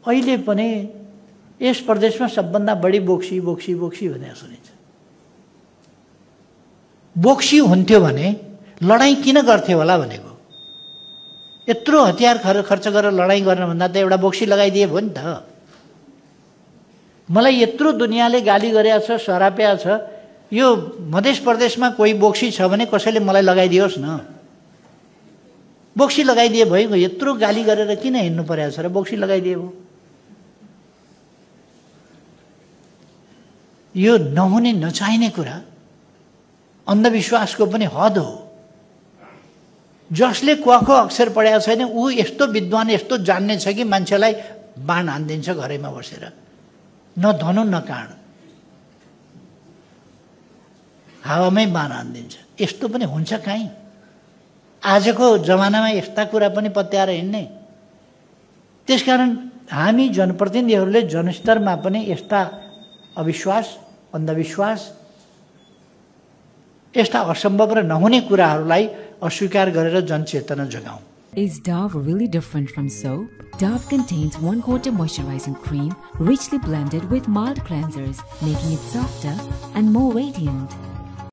अहिले पनि यस प्रदेशमा सबभन्दा बढी बोक्सी बोक्सी बोक्सी भनेर सुनिन्छ। बोक्सी हुन्थ्यो भने लडाईँ किन गर्थ्यो होला भनेको। यत्रो हतियार खर्च गरेर लडाईँ गर्नुभन्दा त एउटा बोक्सी लगाइदिए भयो नि त। मलाई यत्रो दुनियाँले गाली गरेको छ, सरापेको छ, यो मध्य प्रदेशमा कोही बोक्सी छ भने कसैले मलाई लगाइदियोस् न। बोक्सी लगाइदिए भयो, यत्रो गाली गरेर किन हिँड्नु परेको छ र बोक्सी लगाइदिए भयो। यो नहुने नचाहिने कुरा अन्धविश्वासको पनि हद हो। जसले क्वाको अक्षर पढेको छैन ऊ यस्तो विद्वान यस्तो जान्ने छ कि मान्छेलाई बाण हान्दिन्छ घरैमा बसेर, न धनु न काँड, हावामै बाण हान्दिन्छ। यस्तो पनि हुन्छ काहीँ? आजको जमानामा यस्ता कुरा पनि पत्याएर हिँड्ने। त्यसकारण हामी जनप्रतिनिधिहरूले जनस्तरमा पनि यस्ता अविश्वास, अन्धविश्वास, यस्ता असम्भव र नहुने कुराहरूलाई अस्वीकार गरेर जनचेतना जगाऊ। Is Dove really different from soap? Dove contains 1/4 moisturizing cream richly blended with mild cleansers, making it softer and more radiant.